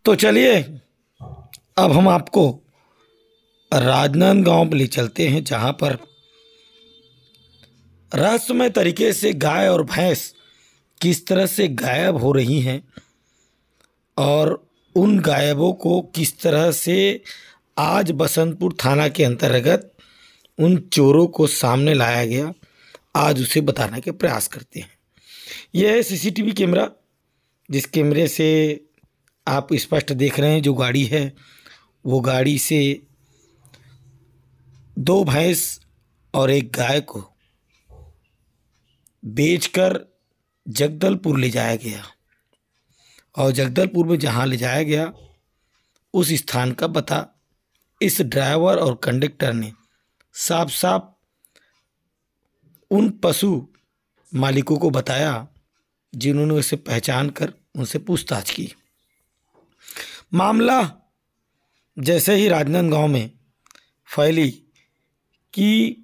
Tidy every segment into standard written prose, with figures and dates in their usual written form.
तो चलिए अब हम आपको राजनांदगांव ले चलते हैं, जहाँ पर रहस्यमय तरीके से गाय और भैंस किस तरह से गायब हो रही हैं और उन गायबों को किस तरह से आज बसंतपुर थाना के अंतर्गत उन चोरों को सामने लाया गया, आज उसे बताने के प्रयास करते हैं। यह है सीसीटीवी कैमरा, जिस कैमरे से आप स्पष्ट देख रहे हैं जो गाड़ी है वो गाड़ी से 2 भैंस और 1 गाय को बेचकर जगदलपुर ले जाया गया और जगदलपुर में जहां ले जाया गया उस स्थान का पता इस ड्राइवर और कंडक्टर ने साफ साफ उन पशु मालिकों को बताया, जिन्होंने उसे पहचान कर उनसे पूछताछ की। मामला जैसे ही राजनांदगांव में फैली कि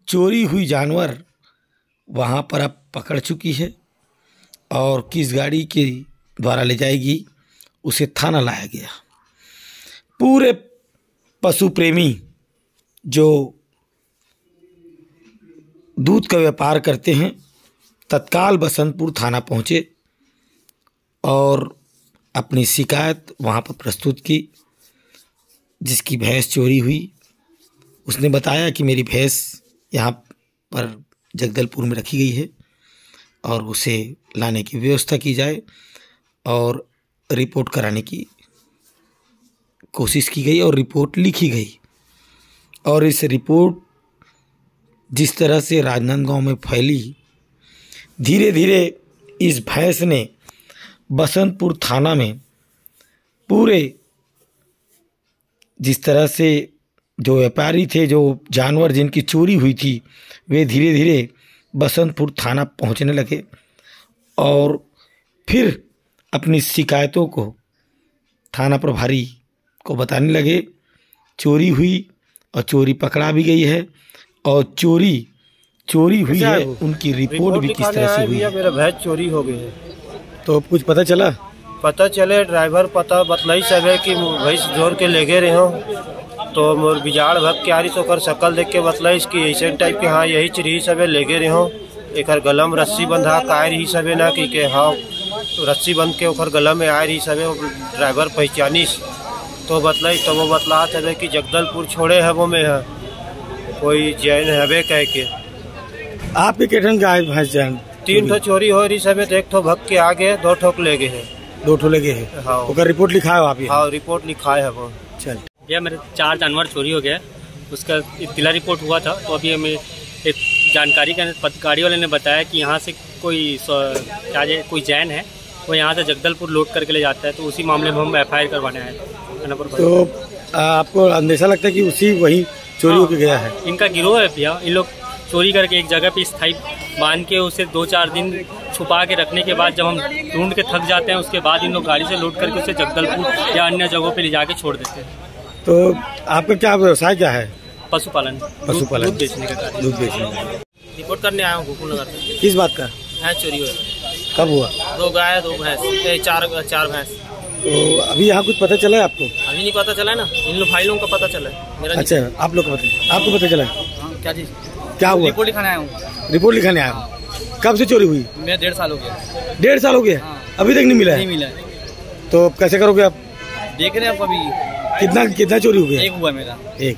चोरी हुई जानवर वहां पर अब पकड़ चुकी है और किस गाड़ी के द्वारा ले जाएगी उसे थाना लाया गया। पूरे पशु प्रेमी जो दूध का व्यापार करते हैं तत्काल बसंतपुर थाना पहुंचे और अपनी शिकायत वहां पर प्रस्तुत की। जिसकी भैंस चोरी हुई उसने बताया कि मेरी भैंस यहाँ पर जगदलपुर में रखी गई है और उसे लाने की व्यवस्था की जाए और रिपोर्ट कराने की कोशिश की गई और रिपोर्ट लिखी गई। और इस रिपोर्ट जिस तरह से राजनांदगांव में फैली, धीरे धीरे इस भैंस ने बसंतपुर थाना में पूरे जिस तरह से जो व्यापारी थे, जो जानवर जिनकी चोरी हुई थी, वे धीरे धीरे बसंतपुर थाना पहुंचने लगे और फिर अपनी शिकायतों को थाना प्रभारी को बताने लगे। चोरी हुई और चोरी पकड़ा भी गई है और चोरी हुई है, उनकी रिपोर्ट भी किस तरह से हुई है। मेरा भैंस चोरी हो गई है। तो कुछ पता चला? पता चले ड्राइवर पता बतलाई सब है कि भैंस जोर के ले गए रहे हो, तो मोर बिजाड़ भग के आ रही तो कर शकल देख के बतलाई इसकी ऐसे टाइप के हाँ यही चीज सब ले गए रहे हो। एक गला में रस्सी बंधा काय रही सब ना कि हाँ रस्सी बंध के ओकर गला में आ रही सब ड्राइवर पहचानीस तो बतलाई। तो वो बतला सब कि जगदलपुर छोड़े है वो में है कोई जैन हवे कह के। आपके केठन गाय भैंस जैन 3 ठो चोरी हो रही सब, 1 ठो भग के आगे 2 ठोक ले गए है। 2 ठो ले गए है। हाँ ओकर रिपोर्ट लिखा है आप? हाँ रिपोर्ट लिखा है वो। चल यह मेरे 4 जानवर चोरी हो गया, उसका इत्तला रिपोर्ट हुआ था। तो अभी हमें एक जानकारी का गाड़ी वाले ने बताया कि यहाँ से कोई जैन है वो यहाँ से जगदलपुर लोड करके ले जाता है, तो उसी मामले में हम FIR करवाने आए थे। तो आपको अंदेशा लगता है कि उसी वही चोरी होकर गया है? इनका गिरोह है भैया, इन लोग चोरी करके एक जगह पे स्थायी बांध के उसे 2-4 दिन छुपा के रखने के बाद जब हम ढूंढ के थक जाते हैं उसके बाद इन लोग गाड़ी से लोड करके उसे जगदलपुर या अन्य जगहों पे ले जाके छोड़ देते हैं। तो आपका क्या व्यवसाय क्या है? पशुपालन। दूध बेचने का कार्य। दूध बेचने का। रिपोर्ट करने आया हूँ गोकुल नगर से। किस बात का? भैंस चोरी हुआ। कब हुआ? 2 गाय 2 भैंस 4 भैंस। तो अभी यहाँ कुछ पता चला है आपको? अभी नहीं पता चला है ना, इन लोग फाइलों का पता चला है मेरा। अच्छा आप लोग को पता, आपको पता चला है? क्या चीज? क्या हुआ? रिपोर्ट लिखाने आया हूँ। रिपोर्ट लिखाने आया हूँ। कब से चोरी हुई? मेरा 1.5 साल हो गया। 1.5 साल हो गया? हाँ। अभी तक नहीं मिला है? नहीं मिला है। तो कैसे करोगे आप? देख रहे हैं आप अभी। कितना चोरी हो गया? 1 हुआ मेरा। 1।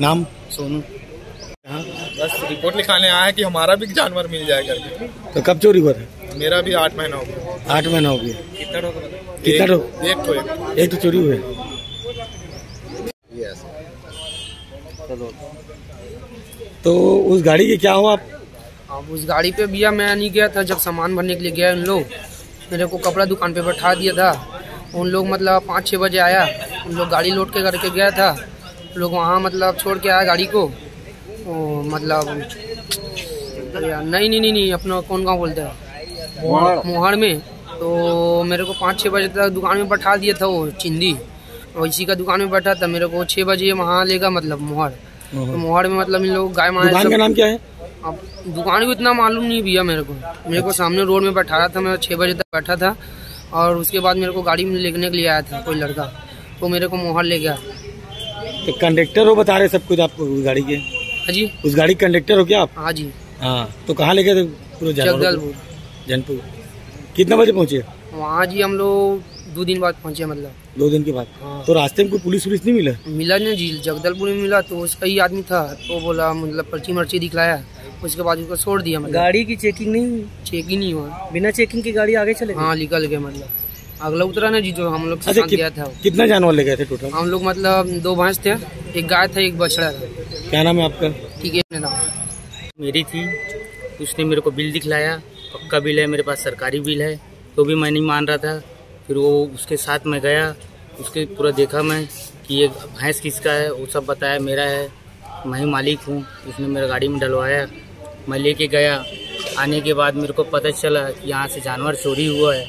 नाम? सोनू। बस रिपोर्ट लिखाने आया है कि हमारा भी जानवर मिल जाए करके। तो कब चोरी हुआ था? मेरा भी 8 महीना हो गया। 8 महीना हो गया। कितना ठोक? एक तो चोरी हुए। तो उस गाड़ी के क्या हुआ? अब उस गाड़ी पे भैया मैं नहीं गया था, जब सामान भरने के लिए गया उन लोग मेरे को कपड़ा दुकान पे बैठा दिया था। उन लोग मतलब 5-6 बजे आया, उन लोग गाड़ी लोड के करके गया था। उन लोग वहाँ मतलब छोड़ के आया गाड़ी को, मतलब नहीं अपना कौन गाँव बोलते हैं मोहड़ में। तो मेरे को 5-6 बजे तक दुकान में बैठा दिया था वो चिंदी, और इसी का दुकान में बैठा था। मेरे को 6 बजे वहाँ लेगा मतलब मोहड़। तो मोहड़ में मतलब इन लोग गाय मारे। दुकान का नाम क्या है? अब दुकान को इतना मालूम नहीं भैया मेरे को सामने रोड में बैठाया था। मैं 6 बजे तक बैठा था और उसके बाद मेरे को गाड़ी में लेने के लिए आया था कोई लड़का, तो मेरे को मोहर ले गया। तो कंडक्टर हो बता रहे सब कुछ आपको उस गाड़ी के? हाँ जी। उस गाड़ी के कंडक्टर हो क्या आप? हाँ जी। हाँ, तो कहाँ ले गए थे? पूरे जगदलपुर। जनपुर। कितना बजे पहुँचे वहाँ जी? हम लोग 2 दिन बाद पहुँचे, मतलब 2 दिन के बाद। हाँ। तो रास्ते में कोई पुलिस वुलिस नहीं मिला? मिला नहीं जी, जगदलपुर में मिला तो उसका ही आदमी था, तो बोला मतलब पर्ची मर्ची दिखलाया, उसके बाद उसको छोड़ दिया। मतलब गाड़ी की चेकिंग नहीं हुई? चेकिंग नहीं हुआ, बिना चेकिंग की गाड़ी आगे चले? हाँ निकल गया, मतलब अगला उतरा ना जी जो हम लोग अच्छा, गया था। कितना जानवर ले गए थे टोटल? हम लोग मतलब 2 भैंस थे, एक गाय था, एक बछड़ा था। क्या नाम है आपका? ठीक है नाम मेरी थी, उसने मेरे को बिल दिखलाया, पक्का बिल है मेरे पास, सरकारी बिल है, तो भी मैं नहीं मान रहा था। फिर वो उसके साथ मैं गया, उसके पूरा देखा मैं कि ये भैंस किसका है, वो सब बताया मेरा है, मैं ही मालिक हूँ। उसने मेरा गाड़ी में डलवाया, मैं लेके गया। आने के बाद मेरे को पता चला कि यहाँ से जानवर चोरी हुआ है।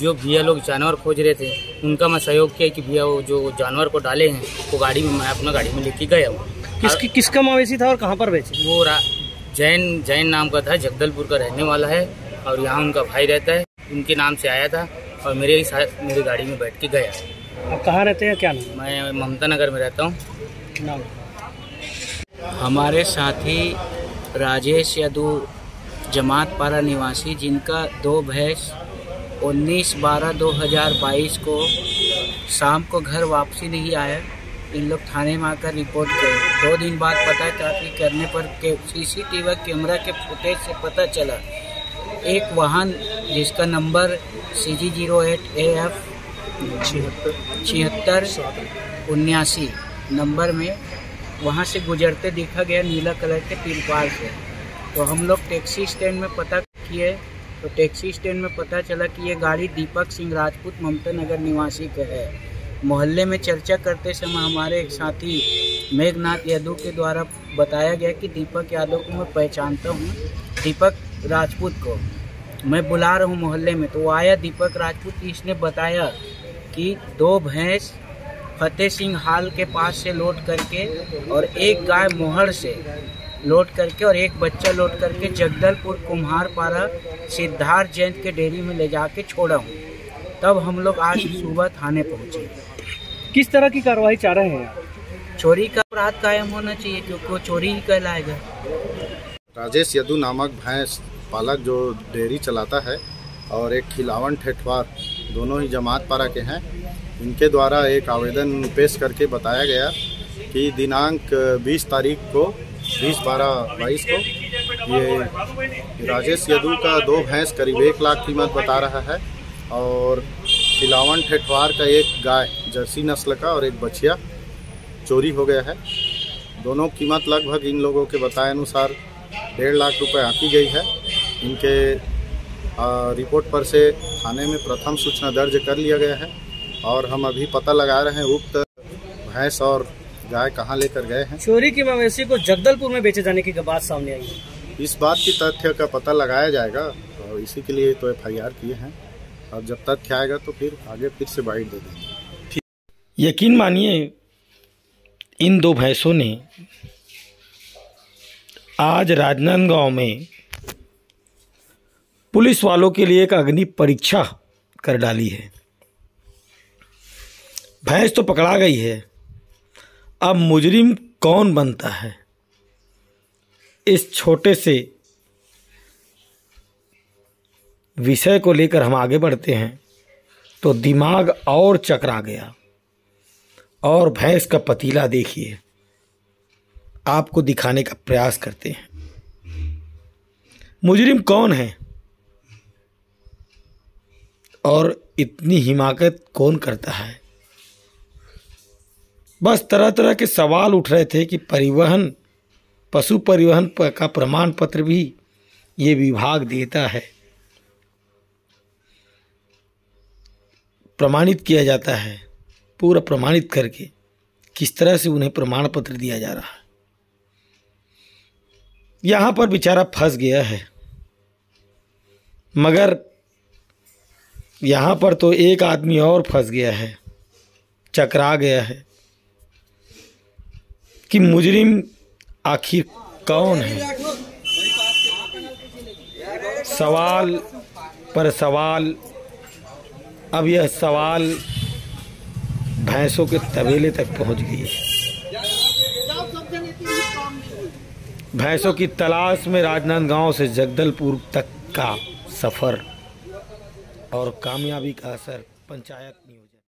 जो भैया लोग जानवर खोज रहे थे उनका मैं सहयोग किया कि भैया वो जो जानवर को डाले हैं वो गाड़ी में, मैं अपना गाड़ी में लेके गया हूँ। किसका मवेशी था और कहाँ पर बेचे? वो जैन नाम का था, जगदलपुर का रहने वाला है और यहाँ उनका भाई रहता है, उनके नाम से आया था और मेरे ही साथ मेरी गाड़ी में बैठ के गया। आप कहाँ रहते हैं, क्या नाम? मैं ममता नगर में रहता हूँ। नाम? हमारे साथी राजेश यादव, जमातपारा निवासी, जिनका 2 भैंस 19/12/2022 को शाम को घर वापसी नहीं आया। इन लोग थाने में आकर रिपोर्ट किए। 2 दिन बाद पता करने पर CCTV कैमरा के फुटेज से पता चला एक वाहन जिसका नंबर CG08AF 7679 नंबर में वहां से गुजरते देखा गया, नीला कलर के तिरपाल से। तो हम लोग टैक्सी स्टैंड में पता किए, तो टैक्सी स्टैंड में पता चला कि ये गाड़ी दीपक सिंह राजपूत ममता नगर निवासी का है। मोहल्ले में चर्चा करते समय हमारे एक साथी मेघनाथ यादव के द्वारा बताया गया कि दीपक यादव को मैं पहचानता हूँ, दीपक राजपूत को मैं बुला रहा हूँ मोहल्ले में। तो वो आया दीपक राजपूत, इसने बताया कि 2 भैंस फतेह सिंह हाल के पास से लोड करके और एक गाय मोहर से लोड करके और एक बच्चा लोड करके जगदलपुर कुम्हारपारा सिद्धार्थ जैन के डेयरी में ले जाके छोड़ा हूँ। तब हम लोग आज सुबह थाने पहुँचे। किस तरह की कार्रवाई चाह रहे हैं? चोरी का अपराध कायम होना चाहिए क्योंकि वो चोरी ही कहलाएगा। राजेश यदु नामक भैंस पालक जो डेयरी चलाता है और एक खिलावन ठेठवार, दोनों ही जमातपारा के हैं, इनके द्वारा एक आवेदन पेश करके बताया गया कि दिनांक 20 तारीख को 20/12/22 को ये राजेश यदु का 2 भैंस करीब 1 लाख कीमत बता रहा है और खिलावन ठेठवार का एक गाय जर्सी नस्ल का और एक बछिया चोरी हो गया है। दोनों कीमत लगभग इन लोगों के बताए अनुसार 1.5 लाख रुपए आंकी गई है। इनके रिपोर्ट पर से थाने में प्रथम सूचना दर्ज कर लिया गया है और हम अभी पता लगा रहे हैं उक्त भैंस और गाय कहाँ लेकर गए हैं। चोरी की मवेशी को जगदलपुर में बेचे जाने की बात सामने आई है। इस बात की तथ्य का पता लगाया जाएगा और इसी के लिए तो FIR किए हैं। अब जब तथ्य आएगा तो फिर आगे फिर से बाइट दे देंगे। यकीन मानिए इन 2 भैंसों ने आज राजनांदगांव में पुलिस वालों के लिए एक अग्नि परीक्षा कर डाली है। भैंस तो पकड़ा गई है, अब मुजरिम कौन बनता है, इस छोटे से विषय को लेकर हम आगे बढ़ते हैं तो दिमाग और चकरा गया। और भैंस का पतीला देखिए, आपको दिखाने का प्रयास करते हैं। मुजरिम कौन है और इतनी हिमाकत कौन करता है। बस तरह तरह के सवाल उठ रहे थे कि परिवहन, पशु परिवहन का प्रमाण पत्र भी ये विभाग देता है, प्रमाणित किया जाता है। पूरा प्रमाणित करके किस तरह से उन्हें प्रमाण पत्र दिया जा रहा है। यहाँ पर बेचारा फंस गया है, मगर यहाँ पर तो एक आदमी और फंस गया है, चकरा गया है कि मुजरिम आखिर कौन है। सवाल पर सवाल अब यह सवाल भैंसों के तबेले तक पहुंच गई है। भैंसों की तलाश में राजनांदगांव से जगदलपुर तक का सफ़र और कामयाबी का असर पंचायत नियोजन।